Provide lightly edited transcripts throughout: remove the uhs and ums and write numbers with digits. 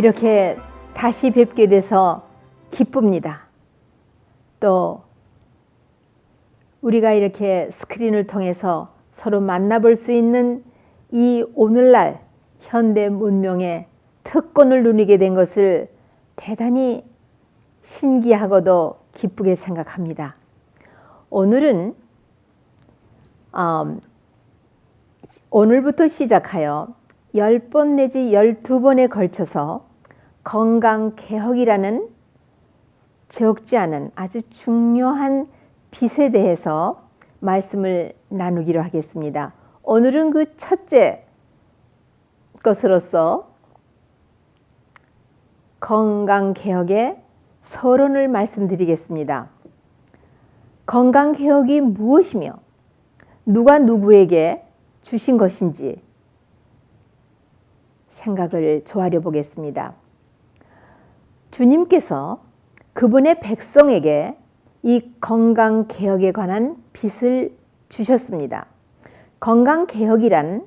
이렇게 다시 뵙게 돼서 기쁩니다. 또 우리가 이렇게 스크린을 통해서 서로 만나볼 수 있는 이 오늘날 현대 문명의 특권을 누리게 된 것을 대단히 신기하고도 기쁘게 생각합니다. 오늘은 오늘부터 시작하여 10번 내지 12번에 걸쳐서 건강개혁이라는 적지 않은 아주 중요한 빛에 대해서 말씀을 나누기로 하겠습니다. 오늘은 그 첫째 것으로서 건강개혁의 서론을 말씀드리겠습니다. 건강개혁이 무엇이며 누가 누구에게 주신 것인지 생각을 조아려 보겠습니다. 주님께서 그분의 백성에게 이 건강개혁에 관한 빛을 주셨습니다. 건강개혁이란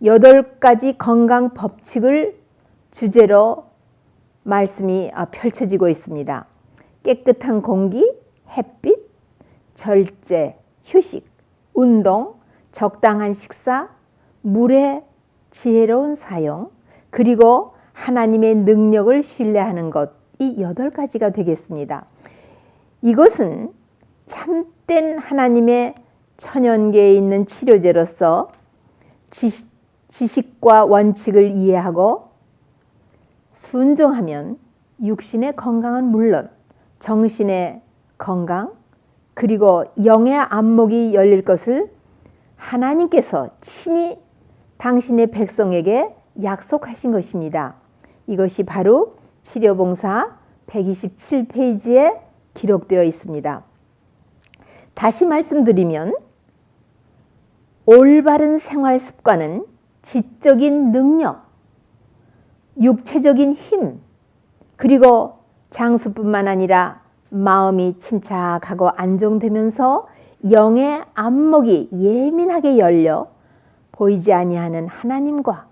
8가지 건강 법칙을 주제로 말씀이 펼쳐지고 있습니다. 깨끗한 공기, 햇빛, 절제, 휴식, 운동, 적당한 식사, 물의 지혜로운 사용, 그리고 하나님의 능력을 신뢰하는 것, 이 8가지가 되겠습니다. 이것은 참된 하나님의 천연계에 있는 치료제로서 지식과 원칙을 이해하고 순종하면 육신의 건강은 물론 정신의 건강 그리고 영의 안목이 열릴 것을 하나님께서 친히 당신의 백성에게 약속하신 것입니다. 이것이 바로 치료봉사 127페이지에 기록되어 있습니다. 다시 말씀드리면 올바른 생활 습관은 지적인 능력, 육체적인 힘, 그리고 장수뿐만 아니라 마음이 침착하고 안정되면서 영의 안목이 예민하게 열려 보이지 아니하는 하나님과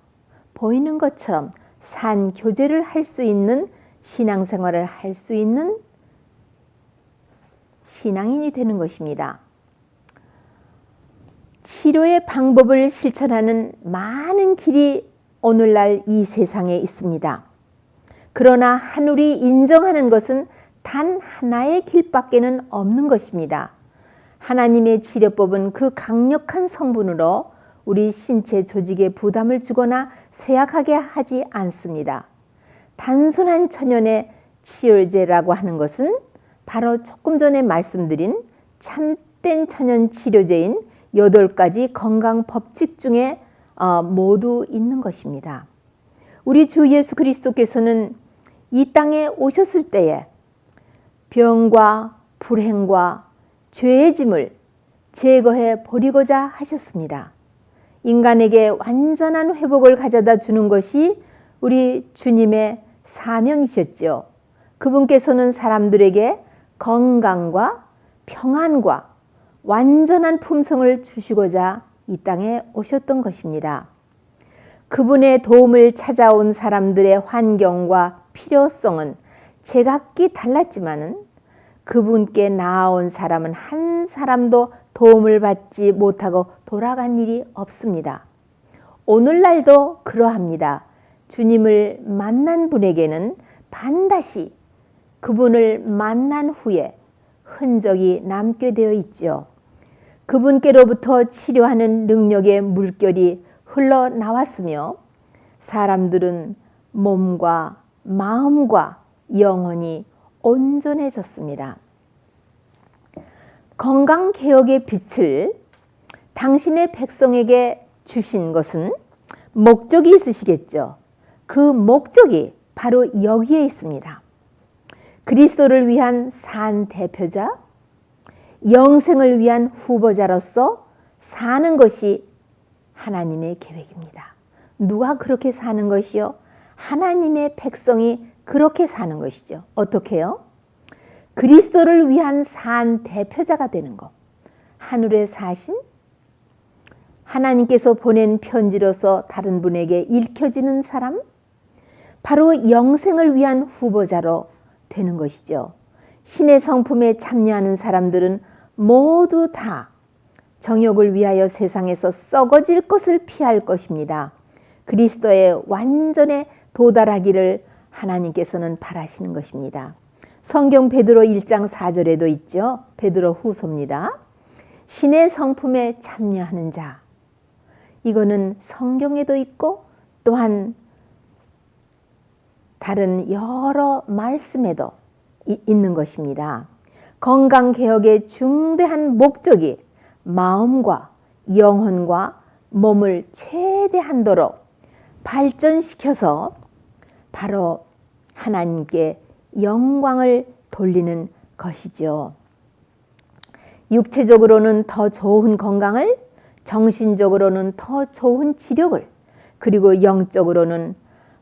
보이는 것처럼 산교제를 할 수 있는 신앙생활을 할 수 있는 신앙인이 되는 것입니다. 치료의 방법을 실천하는 많은 길이 오늘날 이 세상에 있습니다. 그러나 하늘이 인정하는 것은 단 하나의 길밖에는 없는 것입니다. 하나님의 치료법은 그 강력한 성분으로 우리 신체 조직에 부담을 주거나 쇠약하게 하지 않습니다. 단순한 천연의 치료제라고 하는 것은 바로 조금 전에 말씀드린 참된 천연 치료제인 8가지 건강 법칙 중에 모두 있는 것입니다. 우리 주 예수 그리스도께서는 이 땅에 오셨을 때에 병과 불행과 죄의 짐을 제거해 버리고자 하셨습니다. 인간에게 완전한 회복을 가져다 주는 것이 우리 주님의 사명이셨죠. 그분께서는 사람들에게 건강과 평안과 완전한 품성을 주시고자 이 땅에 오셨던 것입니다. 그분의 도움을 찾아온 사람들의 환경과 필요성은 제각기 달랐지만은 그분께 나아온 사람은 한 사람도 도움을 받지 못하고 돌아간 일이 없습니다. 오늘날도 그러합니다. 주님을 만난 분에게는 반드시 그분을 만난 후에 흔적이 남게 되어 있죠. 그분께로부터 치료하는 능력의 물결이 흘러나왔으며 사람들은 몸과 마음과 영혼이 온전해졌습니다. 건강개혁의 빛을 당신의 백성에게 주신 것은 목적이 있으시겠죠. 그 목적이 바로 여기에 있습니다. 그리스도를 위한 산 대표자, 영생을 위한 후보자로서 사는 것이 하나님의 계획입니다. 누가 그렇게 사는 것이요? 하나님의 백성이 그렇게 사는 것이죠. 어떻게요? 그리스도를 위한 산 대표자가 되는 것. 하늘에 사신 하나님께서 보낸 편지로서 다른 분에게 읽혀지는 사람, 바로 영생을 위한 후보자로 되는 것이죠. 신의 성품에 참여하는 사람들은 모두 다 정욕을 위하여 세상에서 썩어질 것을 피할 것입니다. 그리스도의 완전에 도달하기를 하나님께서는 바라시는 것입니다. 성경 베드로 1장 4절에도 있죠. 베드로 후서입니다. 신의 성품에 참여하는 자. 이거는 성경에도 있고 또한 다른 여러 말씀에도 있는 것입니다. 건강개혁의 중대한 목적이 마음과 영혼과 몸을 최대한도로 발전시켜서 바로 하나님께 영광을 돌리는 것이죠. 육체적으로는 더 좋은 건강을, 정신적으로는 더 좋은 지력을, 그리고 영적으로는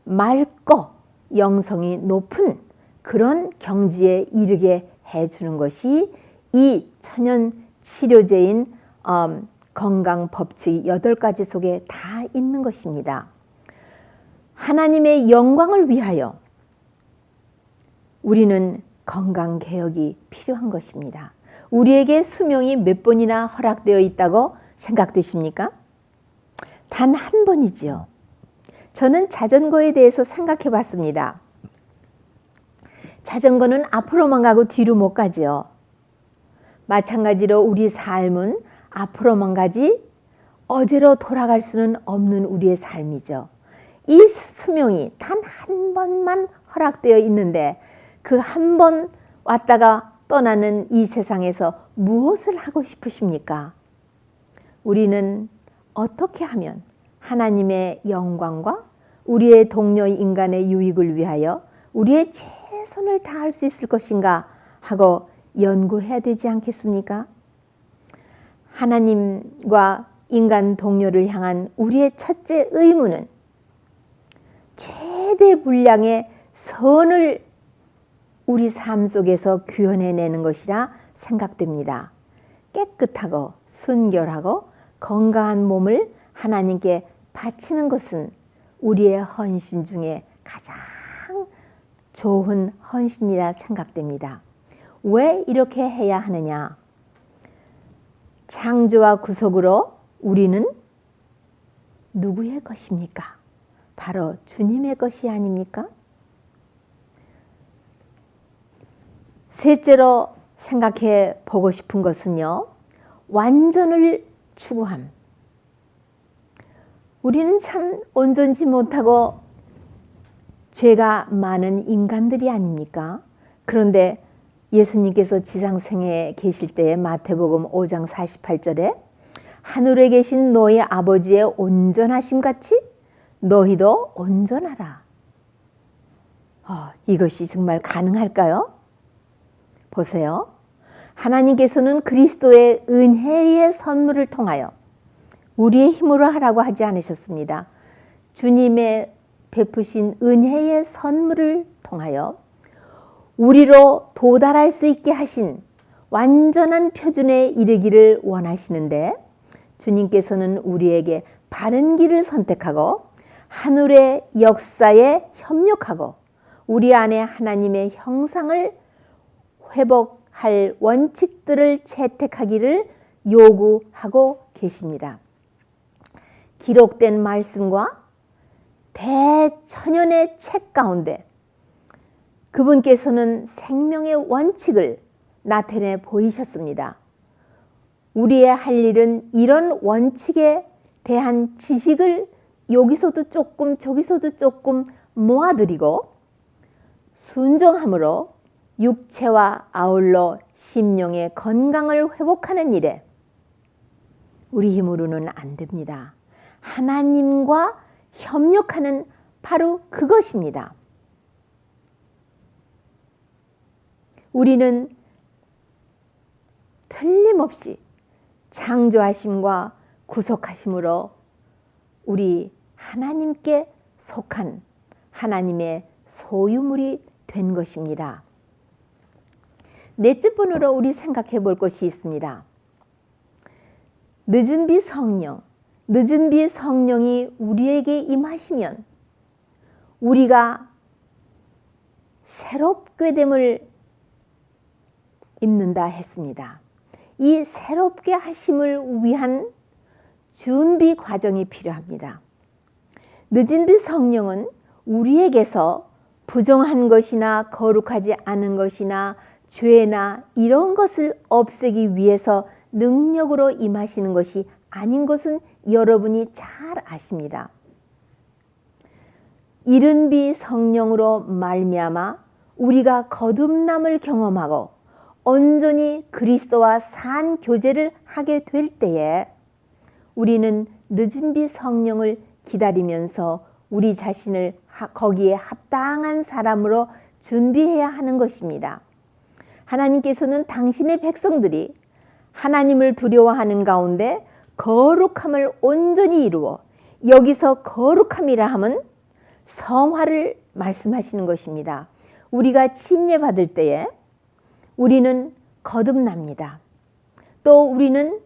맑고 영성이 높은 그런 경지에 이르게 해주는 것이 이 천연 치료제인 건강 법칙 8가지 속에 다 있는 것입니다. 하나님의 영광을 위하여 우리는 건강개혁이 필요한 것입니다. 우리에게 수명이 몇 번이나 허락되어 있다고 생각되십니까? 단 한 번이지요. 저는 자전거에 대해서 생각해 봤습니다. 자전거는 앞으로만 가고 뒤로 못 가지요. 마찬가지로 우리 삶은 앞으로만 가지 어제로 돌아갈 수는 없는 우리의 삶이죠. 이 수명이 단 한 번만 허락되어 있는데 그 한 번 왔다가 떠나는 이 세상에서 무엇을 하고 싶으십니까? 우리는 어떻게 하면 하나님의 영광과 우리의 동료 인간의 유익을 위하여 우리의 최선을 다할 수 있을 것인가 하고 연구해야 되지 않겠습니까? 하나님과 인간 동료를 향한 우리의 첫째 의무는 최대 분량의 선을 우리 삶 속에서 구현해내는 것이라 생각됩니다. 깨끗하고 순결하고 건강한 몸을 하나님께 바치는 것은 우리의 헌신 중에 가장 좋은 헌신이라 생각됩니다. 왜 이렇게 해야 하느냐? 창조와 구속으로 우리는 누구의 것입니까? 바로 주님의 것이 아닙니까? 셋째로 생각해 보고 싶은 것은요, 완전을 추구함. 우리는 참 온전치 못하고 죄가 많은 인간들이 아닙니까? 그런데 예수님께서 지상생에 계실 때에 마태복음 5장 48절에 하늘에 계신 너희 아버지의 온전하심 같이 너희도 온전하라. 이것이 정말 가능할까요? 보세요. 하나님께서는 그리스도의 은혜의 선물을 통하여 우리의 힘으로 하라고 하지 않으셨습니다. 주님의 베푸신 은혜의 선물을 통하여 우리로 도달할 수 있게 하신 완전한 표준에 이르기를 원하시는데, 주님께서는 우리에게 바른 길을 선택하고 하늘의 역사에 협력하고 우리 안에 하나님의 형상을 회복할 원칙들을 채택하기를 요구하고 계십니다. 기록된 말씀과 대천연의 책 가운데 그분께서는 생명의 원칙을 나타내 보이셨습니다. 우리의 할 일은 이런 원칙에 대한 지식을 여기서도 조금 저기서도 조금 모아드리고 순종함으로 육체와 아울러 심령의 건강을 회복하는 일에 우리 힘으로는 안 됩니다. 하나님과 협력하는 바로 그것입니다. 우리는 틀림없이 창조하심과 구속하심으로 우리 하나님께 속한 하나님의 소유물이 된 것입니다. 넷째 번으로 우리 생각해 볼 것이 있습니다. 늦은 비 성령, 늦은 비 성령이 우리에게 임하시면 우리가 새롭게 됨을 입는다 했습니다. 이 새롭게 하심을 위한 준비 과정이 필요합니다. 늦은 빛 성령은 우리에게서 부정한 것이나 거룩하지 않은 것이나 죄나 이런 것을 없애기 위해서 능력으로 임하시는 것이 아닌 것은 여러분이 잘 아십니다. 이른 비 성령으로 말미암아 우리가 거듭남을 경험하고 온전히 그리스도와 산 교제를 하게 될 때에 우리는 늦은 비 성령을 기다리면서 우리 자신을 거기에 합당한 사람으로 준비해야 하는 것입니다. 하나님께서는 당신의 백성들이 하나님을 두려워하는 가운데 거룩함을 온전히 이루어, 여기서 거룩함이라 함은 성화를 말씀하시는 것입니다. 우리가 침례받을 때에 우리는 거듭납니다. 또 우리는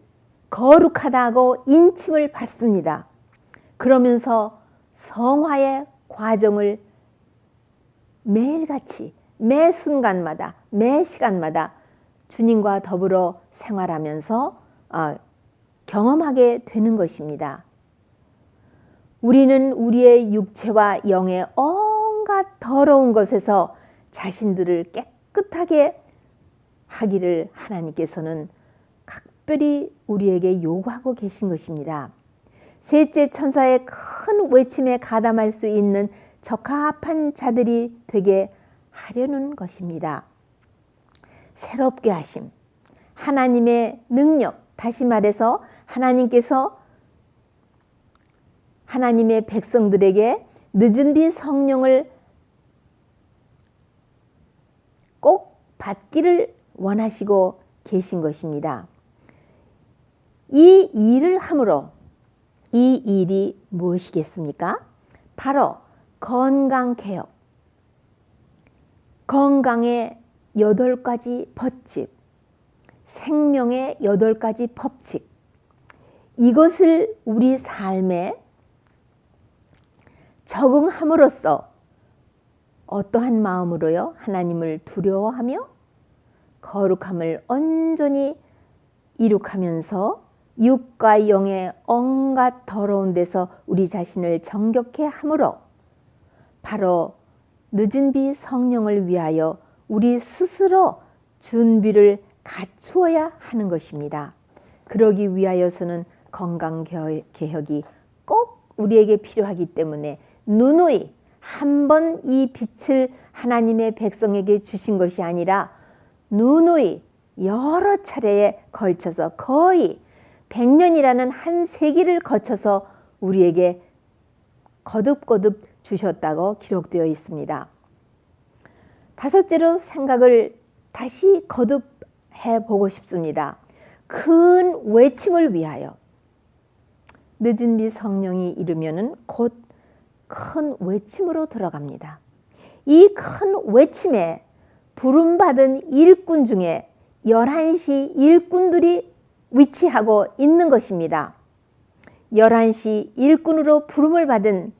거룩하다고 인침을 받습니다. 그러면서 성화의 과정을 매일같이 매 순간마다 매 시간마다 주님과 더불어 생활하면서 경험하게 되는 것입니다. 우리는 우리의 육체와 영의 온갖 더러운 것에서 자신들을 깨끗하게 하기를 하나님께서는 각별히 우리에게 요구하고 계신 것입니다. 셋째 천사의 큰 외침에 가담할 수 있는 적합한 자들이 되게 하려는 것입니다. 새롭게 하심, 하나님의 능력, 다시 말해서 하나님께서 하나님의 백성들에게 늦은 비 성령을 꼭 받기를 원하시고 계신 것입니다. 이 일을 함으로 이 일이 무엇이겠습니까? 바로 건강개혁, 건강의 8가지 법칙, 생명의 8가지 법칙, 이것을 우리 삶에 적응함으로써 어떠한 마음으로요? 하나님을 두려워하며 거룩함을 온전히 이룩하면서 육과 영의 온갖 더러운 데서 우리 자신을 정결케 함으로 바로 늦은 비 성령을 위하여 우리 스스로 준비를 갖추어야 하는 것입니다. 그러기 위하여서는 건강개혁이 꼭 우리에게 필요하기 때문에 누누이 한 번 이 빛을 하나님의 백성에게 주신 것이 아니라 누누이 여러 차례에 걸쳐서 거의 100년이라는 한 세기를 거쳐서 우리에게 거듭거듭 주셨다고 기록되어 있습니다. 다섯째로 생각을 다시 거듭해 보고 싶습니다. 큰 외침을 위하여. 늦은 비 성령이 이르면은 곧 큰 외침으로 들어갑니다. 이 큰 외침에 부름받은 일꾼 중에 11시 일꾼들이 위치하고 있는 것입니다. 11시 일꾼으로 부름을 받은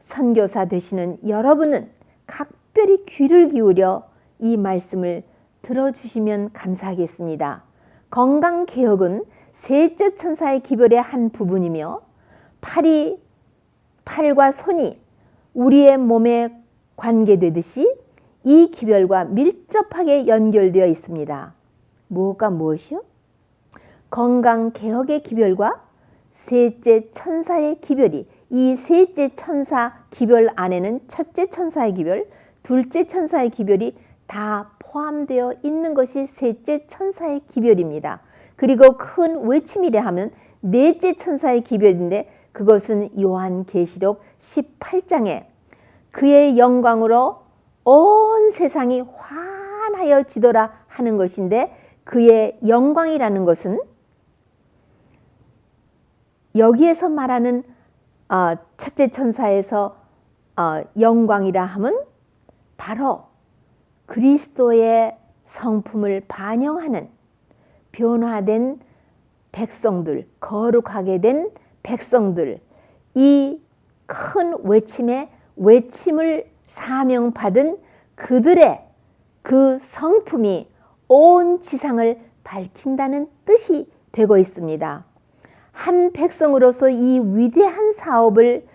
선교사 되시는 여러분은 각별히 귀를 기울여 이 말씀을 들어주시면 감사하겠습니다. 건강개혁은 셋째 천사의 기별의 한 부분이며 팔과 손이 우리의 몸에 관계되듯이 이 기별과 밀접하게 연결되어 있습니다. 무엇과 무엇이요? 건강개혁의 기별과 셋째 천사의 기별이, 이 셋째 천사 기별 안에는 첫째 천사의 기별, 둘째 천사의 기별이 다 포함되어 있는 것이 셋째 천사의 기별입니다. 그리고 큰 외침이라 하면 넷째 천사의 기별인데 그것은 요한계시록 18장에 그의 영광으로 온 세상이 환하여 지더라 하는 것인데, 그의 영광이라는 것은 여기에서 말하는 첫째 천사에서 영광이라 함은 바로 그리스도의 성품을 반영하는 변화된 백성들, 거룩하게 된 백성들, 이 큰 외침을 사명받은 그들의 그 성품이 온 지상을 밝힌다는 뜻이 되고 있습니다. 한 백성으로서 이 위대한 사업을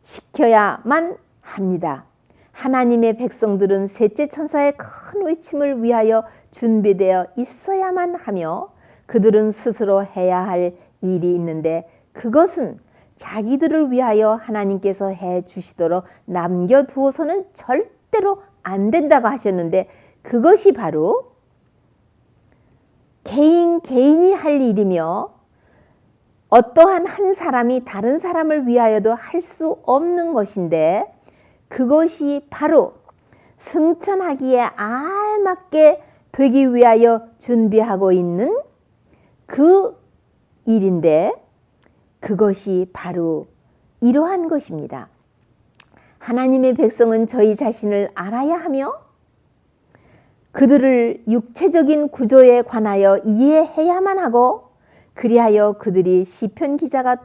진척시켜야만 합니다. 하나님의 백성들은 셋째 천사의 큰 외침을 위하여 준비되어 있어야만 하며 그들은 스스로 해야 할 일이 있는데 그것은 자기들을 위하여 하나님께서 해 주시도록 남겨두어서는 절대로 안 된다고 하셨는데 그것이 바로 개인이 할 일이며 어떠한 한 사람이 다른 사람을 위하여도 할 수 없는 것인데 그것이 바로 승천하기에 알맞게 되기 위하여 준비하고 있는 그 일인데 그것이 바로 이러한 것입니다. 하나님의 백성은 저희 자신을 알아야 하며 그들을 육체적인 구조에 관하여 이해해야만 하고 그리하여 그들이 시편 기자가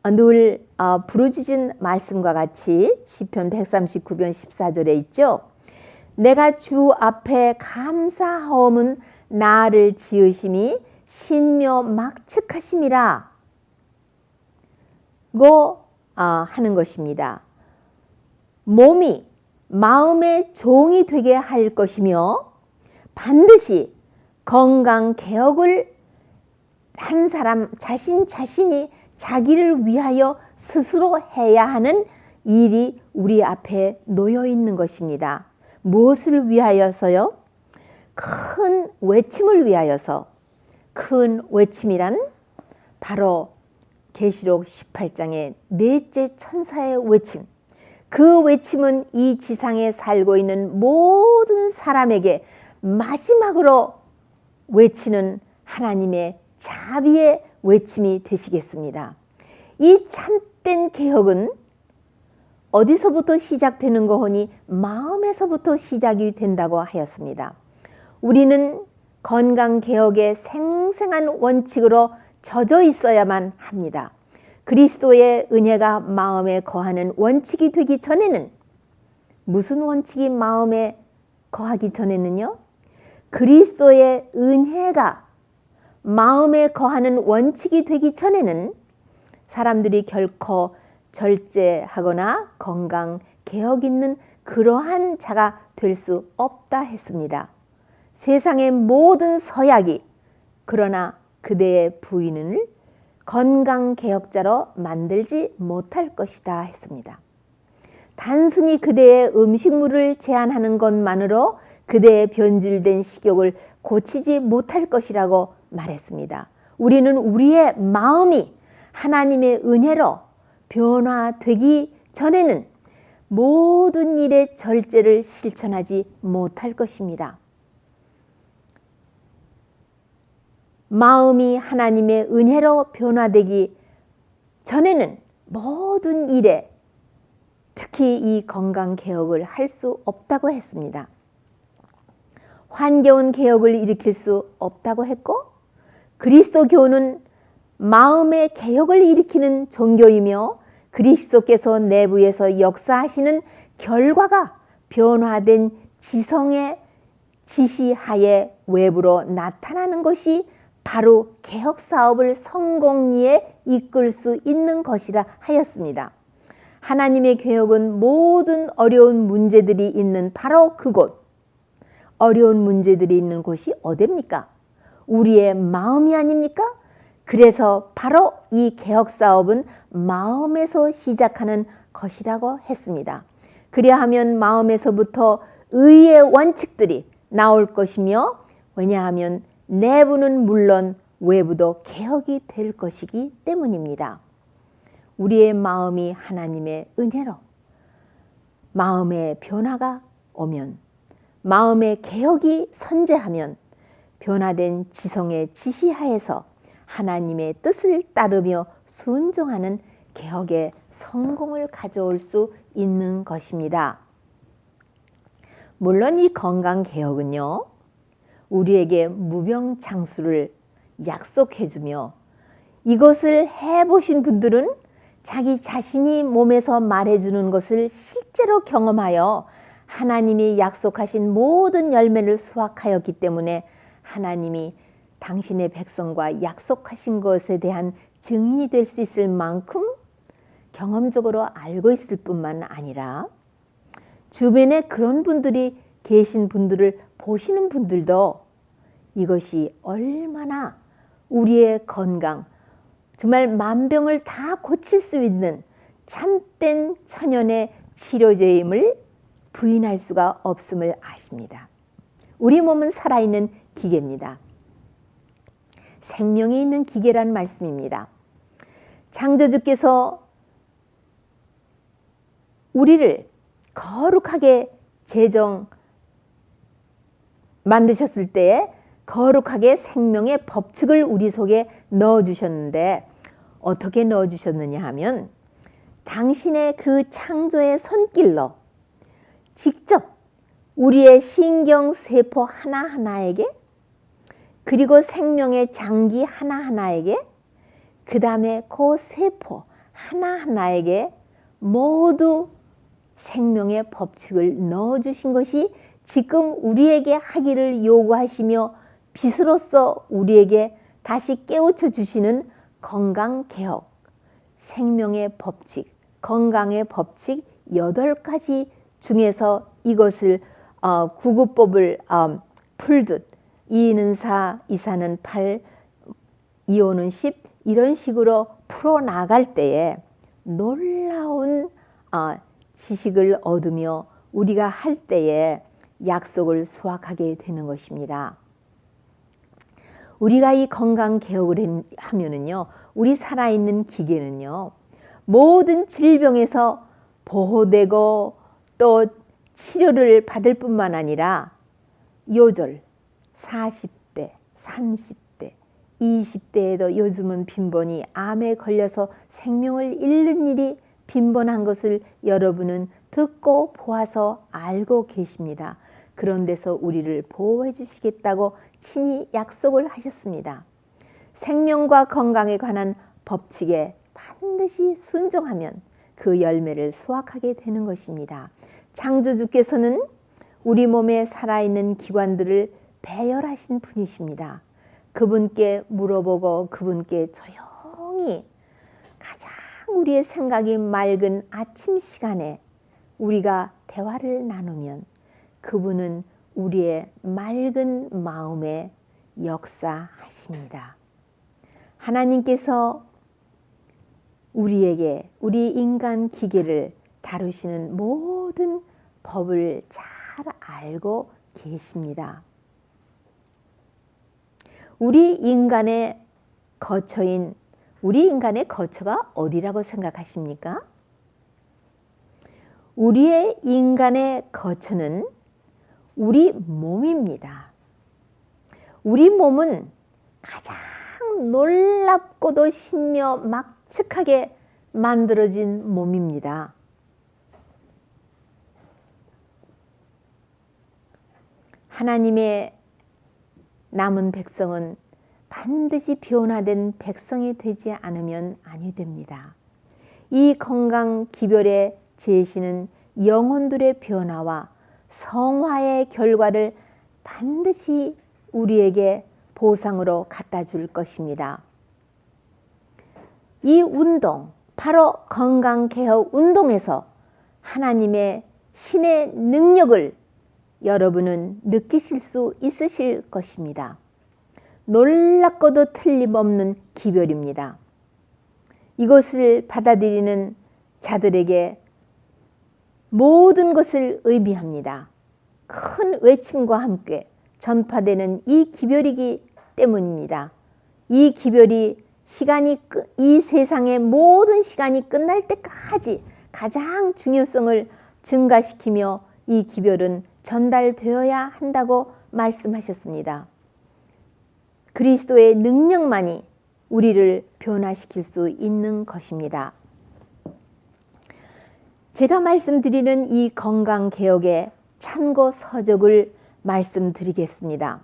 늘 부르짖은 말씀과 같이 시편 139편 14절에 있죠. 내가 주 앞에 감사하옴은 나를 지으심이 신묘 막측하심이라 고 하는 것입니다. 몸이 마음의 종이 되게 할 것이며 반드시 건강 개혁을 한 사람 자신이 자기를 위하여 스스로 해야 하는 일이 우리 앞에 놓여 있는 것입니다. 무엇을 위하여서요? 큰 외침을 위하여서. 큰 외침이란 바로 계시록 18장의 넷째 천사의 외침. 그 외침은 이 지상에 살고 있는 모든 사람에게 마지막으로 외치는 하나님의 자비의 외침이 되시겠습니다. 이 참된 개혁은 어디서부터 시작되는 거니 마음에서부터 시작이 된다고 하였습니다. 우리는 건강개혁의 생생한 원칙으로 젖어 있어야만 합니다. 그리스도의 은혜가 마음에 거하는 원칙이 되기 전에는 무슨 원칙이 마음에 거하기 전에는요? 그리스도의 은혜가 마음에 거하는 원칙이 되기 전에는 사람들이 결코 절제하거나 건강 개혁 있는 그러한 자가 될 수 없다 했습니다. 세상의 모든 서약이 그러나 그대의 부인을 건강 개혁자로 만들지 못할 것이다 했습니다. 단순히 그대의 음식물을 제한하는 것만으로 그대의 변질된 식욕을 고치지 못할 것이라고 말했습니다. 우리는 우리의 마음이 하나님의 은혜로 변화되기 전에는 모든 일의 절제를 실천하지 못할 것입니다. 마음이 하나님의 은혜로 변화되기 전에는 모든 일에 특히 이 건강개혁을 할 수 없다고 했습니다. 환경은 개혁을 일으킬 수 없다고 했고 그리스도교는 마음의 개혁을 일으키는 종교이며 그리스도께서 내부에서 역사하시는 결과가 변화된 지성의 지시하에 외부로 나타나는 것이 바로 개혁사업을 성공리에 이끌 수 있는 것이라 하였습니다. 하나님의 개혁은 모든 어려운 문제들이 있는 바로 그곳, 어려운 문제들이 있는 곳이 어디입니까? 우리의 마음이 아닙니까? 그래서 바로 이 개혁사업은 마음에서 시작하는 것이라고 했습니다. 그리하면 마음에서부터 의의 원칙들이 나올 것이며 왜냐하면 내부는 물론 외부도 개혁이 될 것이기 때문입니다. 우리의 마음이 하나님의 은혜로 마음의 변화가 오면 마음의 개혁이 선재하면 변화된 지성의 지시하에서 하나님의 뜻을 따르며 순종하는 개혁의 성공을 가져올 수 있는 것입니다. 물론 이 건강개혁은요. 우리에게 무병장수를 약속해주며 이것을 해보신 분들은 자기 자신이 몸에서 말해주는 것을 실제로 경험하여 하나님이 약속하신 모든 열매를 수확하였기 때문에 하나님이 당신의 백성과 약속하신 것에 대한 증인이 될 수 있을 만큼 경험적으로 알고 있을 뿐만 아니라 주변에 그런 분들이 계신 분들을 보시는 분들도 이것이 얼마나 우리의 건강, 정말 만병을 다 고칠 수 있는 참된 천연의 치료제임을 부인할 수가 없음을 아십니다. 우리 몸은 살아있는 기계입니다. 생명이 있는 기계란 말씀입니다. 창조주께서 우리를 거룩하게 만드셨을 때에 거룩하게 생명의 법칙을 우리 속에 넣어주셨는데 어떻게 넣어주셨느냐 하면 당신의 그 창조의 손길로 직접 우리의 신경세포 하나하나에게 그리고 생명의 장기 하나하나에게 그 다음에 그 세포 하나하나에게 모두 생명의 법칙을 넣어주신 것이 지금 우리에게 하기를 요구하시며 빛으로서 우리에게 다시 깨우쳐 주시는 건강개혁, 생명의 법칙, 건강의 법칙 8가지 중에서 이것을 구구법을 풀듯 2는 4, 2사는 8, 2호는 10 이런 식으로 풀어나갈 때에 놀라운 지식을 얻으며 우리가 할 때에 약속을 수확하게 되는 것입니다. 우리가 이 건강개혁을 하면은요, 우리 살아있는 기계는요, 모든 질병에서 보호되고 또 치료를 받을 뿐만 아니라 요절 40대, 30대, 20대에도 요즘은 빈번히 암에 걸려서 생명을 잃는 일이 빈번한 것을 여러분은 듣고 보아서 알고 계십니다. 그런 데서 우리를 보호해 주시겠다고 친히 약속을 하셨습니다. 생명과 건강에 관한 법칙에 반드시 순종하면 그 열매를 수확하게 되는 것입니다. 창조주께서는 우리 몸에 살아있는 기관들을 배열하신 분이십니다. 그분께 물어보고 그분께 조용히 가장 우리의 생각이 맑은 아침 시간에 우리가 대화를 나누면 그분은 우리의 맑은 마음에 역사하십니다. 하나님께서 우리에게 우리 인간 기계를 다루시는 모든 법을 잘 알고 계십니다. 우리 인간의 거처가 어디라고 생각하십니까? 우리의 인간의 거처는 우리 몸입니다. 우리 몸은 가장 놀랍고도 신묘막측하게 만들어진 몸입니다. 하나님의 남은 백성은 반드시 변화된 백성이 되지 않으면 아니 됩니다. 이 건강 기별의 제시는 영혼들의 변화와 성화의 결과를 반드시 우리에게 보상으로 갖다 줄 것입니다. 이 운동, 바로 건강개혁 운동에서 하나님의 신의 능력을 여러분은 느끼실 수 있으실 것입니다. 놀랍고도 틀림없는 기별입니다. 이것을 받아들이는 자들에게 모든 것을 의미합니다. 큰 외침과 함께 전파되는 이 기별이기 때문입니다. 이 기별이 이 세상의 모든 시간이 끝날 때까지 가장 중요성을 증가시키며 이 기별은 전달되어야 한다고 말씀하셨습니다. 그리스도의 능력만이 우리를 변화시킬 수 있는 것입니다. 제가 말씀드리는 이 건강개혁의 참고 서적을 말씀드리겠습니다.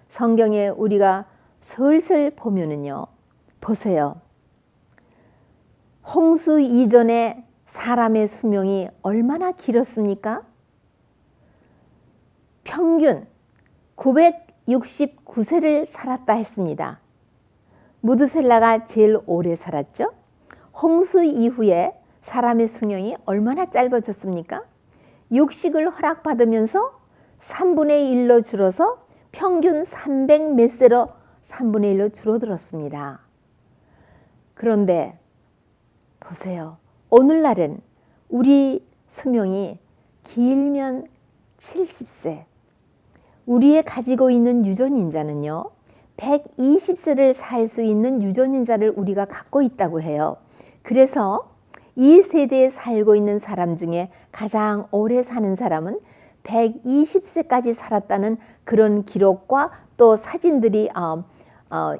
성경에 우리가 슬슬 보면은요, 보세요. 홍수 이전에 사람의 수명이 얼마나 길었습니까? 평균 969세를 살았다 했습니다. 무드셀라가 제일 오래 살았죠. 홍수 이후에 사람의 수명이 얼마나 짧아졌습니까? 육식을 허락받으면서 3분의 1로 줄어서 평균 300 몇 세로 3분의 1로 줄어들었습니다. 그런데 보세요. 오늘날은 우리 수명이 길면 70세, 우리의 가지고 있는 유전인자는요 120세를 살 수 있는 유전인자를 우리가 갖고 있다고 해요. 그래서 이 세대에 살고 있는 사람 중에 가장 오래 사는 사람은 120세까지 살았다는 그런 기록과 또 사진들이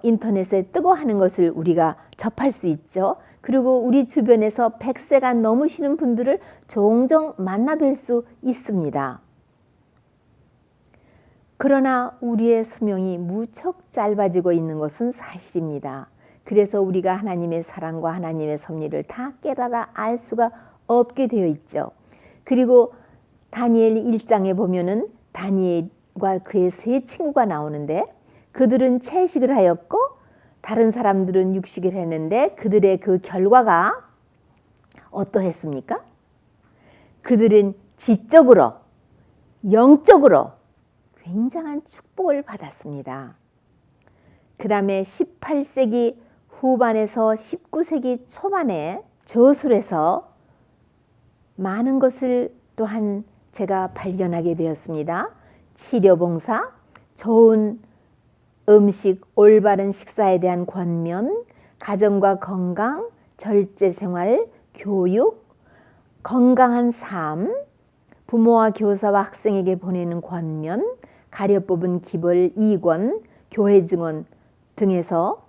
인터넷에 뜨고 하는 것을 우리가 접할 수 있죠. 그리고 우리 주변에서 100세가 넘으시는 분들을 종종 만나 뵐 수 있습니다. 그러나 우리의 수명이 무척 짧아지고 있는 것은 사실입니다. 그래서 우리가 하나님의 사랑과 하나님의 섭리를 다 깨달아 알 수가 없게 되어 있죠. 그리고 다니엘 1장에 보면은 다니엘과 그의 세 친구가 나오는데 그들은 채식을 하였고 다른 사람들은 육식을 했는데 그들의 그 결과가 어떠했습니까? 그들은 지적으로, 영적으로 굉장한 축복을 받았습니다. 그 다음에 18세기 후반에서 19세기 초반에 저술에서 많은 것을 또한 제가 발견하게 되었습니다. 치료봉사, 좋은 음식, 올바른 식사에 대한 권면, 가정과 건강, 절제생활, 교육, 건강한 삶, 부모와 교사와 학생에게 보내는 권면, 가려 뽑은 기벌 2권, 교회 증언 등에서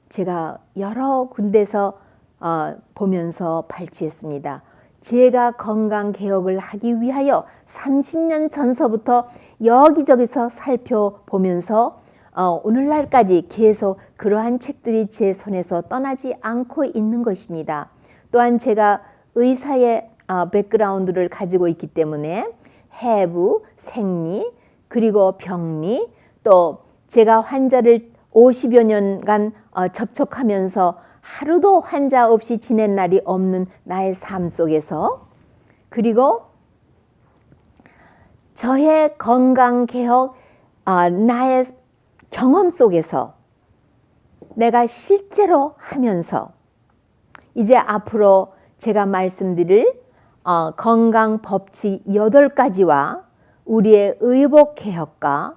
제가 여러 군데서 보면서 발췌했습니다. 제가 건강개혁을 하기 위하여 30년 전서부터 여기저기서 살펴보면서 오늘날까지 계속 그러한 책들이 제 손에서 떠나지 않고 있는 것입니다. 또한 제가 의사의 백그라운드를 가지고 있기 때문에 해부, 생리, 그리고 병리, 또 제가 환자를 50여 년간 접촉하면서 하루도 환자 없이 지낸 날이 없는 나의 삶 속에서, 그리고 저의 건강개혁, 나의 경험 속에서 내가 실제로 하면서 이제 앞으로 제가 말씀드릴 건강 법칙 8가지와 우리의 의복 개혁과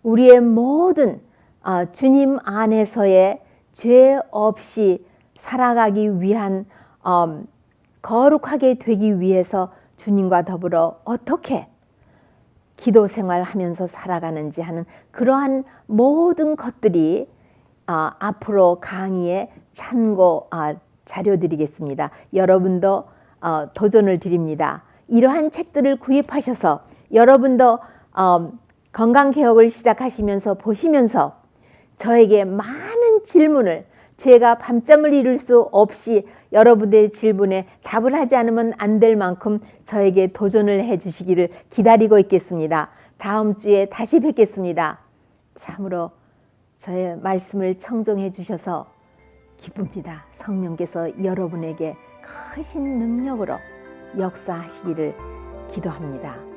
우리의 모든 주님 안에서의 죄 없이 살아가기 위한 거룩하게 되기 위해서 주님과 더불어 어떻게 기도 생활하면서 살아가는지 하는 그러한 모든 것들이 앞으로 강의에 참고 자료 드리겠습니다. 여러분도 도전을 드립니다. 이러한 책들을 구입하셔서 여러분도 건강개혁을 시작하시면서 보시면서 저에게 많은 질문을, 제가 밤잠을 이룰 수 없이 여러분의 질문에 답을 하지 않으면 안 될 만큼 저에게 도전을 해 주시기를 기다리고 있겠습니다. 다음 주에 다시 뵙겠습니다. 참으로 저의 말씀을 청정해 주셔서 기쁩니다. 성령께서 여러분에게 크신 능력으로 역사하시기를 기도합니다.